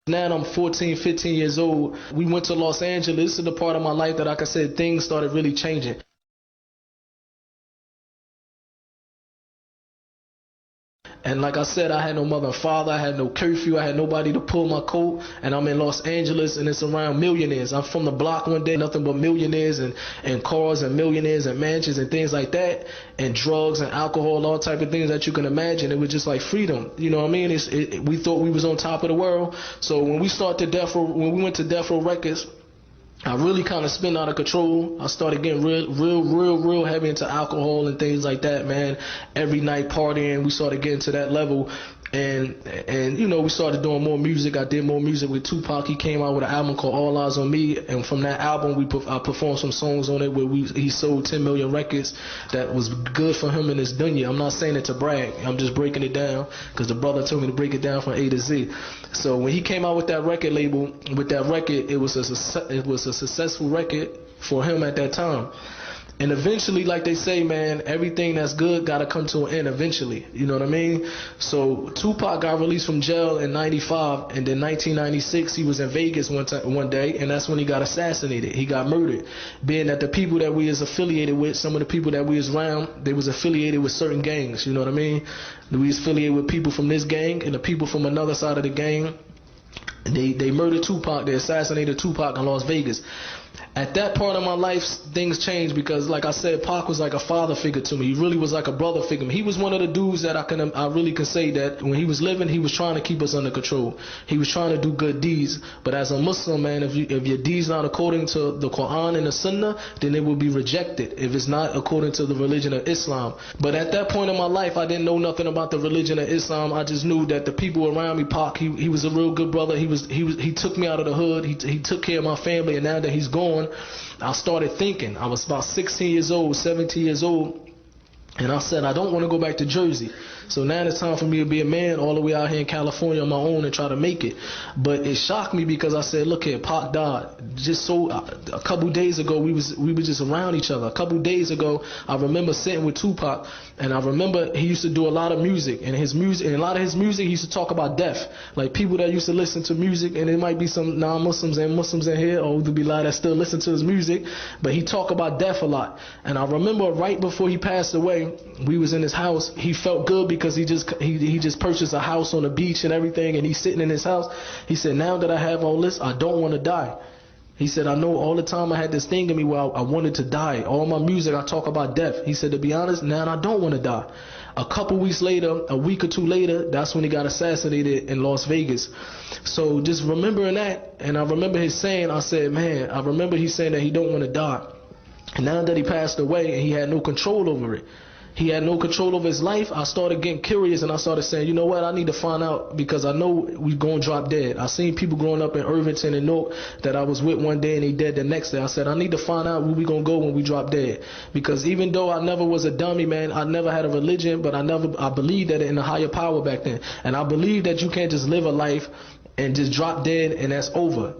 Now I'm 14, 15 years old. We went to Los Angeles. This is the part of my life that, like I said, things started really changing. And like I said, I had no mother and father. I had no curfew. I had nobody to pull my coat. And I'm in Los Angeles, and it's around millionaires. I'm from the block one day, nothing but millionaires and cars and millionaires and mansions and things like that, and drugs and alcohol, all type of things that you can imagine. It was just like freedom. You know what I mean? We thought we was on top of the world. So when we went to Death Row Records, I really kind of spun out of control. I started getting real heavy into alcohol and things like that, man. Every night partying, we started getting to that level. And you know, we started doing more music. I did more music with Tupac. He came out with an album called All Eyes on Me, and from that album, I performed some songs on it where he sold 10 million records. That was good for him in his dunya. I'm not saying it to brag. I'm just breaking it down because the brother told me to break it down from A to Z. So when he came out with that record label, it was a successful record for him at that time. And eventually, like they say, man, everything that's good got to come to an end eventually. You know what I mean? So Tupac got released from jail in 95, and then 1996, he was in Vegas one day, and that's when he got assassinated. He got murdered. Being that the people that we was affiliated with, some of the people that we was around, they was affiliated with certain gangs. You know what I mean? We was affiliated with people from this gang and the people from another side of the gang. They murdered Tupac. They assassinated Tupac in Las Vegas. At that part of my life, things changed because, like I said, Pac was like a father figure to me. He really was like a brother figure. He was one of the dudes that I really can say that when he was living, he was trying to keep us under control. He was trying to do good deeds. But as a Muslim, man, if your deeds not according to the Quran and the Sunnah, then it will be rejected if it's not according to the religion of Islam. But at that point in my life, I didn't know nothing about the religion of Islam. I just knew that the people around me, Pac, he was a real good brother. He took me out of the hood. He took care of my family, and now that he's gone, I started thinking. I was about 16 years old, 17 years old, and I said, I don't want to go back to Jersey. So now it's time for me to be a man all the way out here in California on my own and try to make it. But it shocked me because I said, look here, Pac died. Just so a couple days ago, we were just around each other. A couple days ago, I remember sitting with Tupac, and I remember he used to do a lot of music. And a lot of his music, he used to talk about death. Like people that used to listen to music, and there might be some non-Muslims and Muslims in here, or there'll be a lot that still listen to his music, but he talked about death a lot. And I remember right before he passed away, we was in his house. He felt good because he just purchased a house on the beach and everything, and he's sitting in his house. He said, now that I have all this, I don't want to die. He said, I know all the time I had this thing in me where I wanted to die. All my music, I talk about death. He said, to be honest, now I don't want to die. A couple weeks later, a week or two later, that's when he got assassinated in Las Vegas. So just remembering that, and I remember his saying, I said, man, I remember he saying that he don't want to die. And now that he passed away and he had no control over it, he had no control over his life, I started getting curious, and I started saying, you know what, I need to find out, because I know we going to drop dead. I seen people growing up in Irvington and Newark that I was with one day and they dead the next day. I said, I need to find out where we going to go when we drop dead. Because even though I never was a dummy, man, I never had a religion, but I believed that in a higher power back then. And I believe that you can't just live a life and just drop dead and that's over.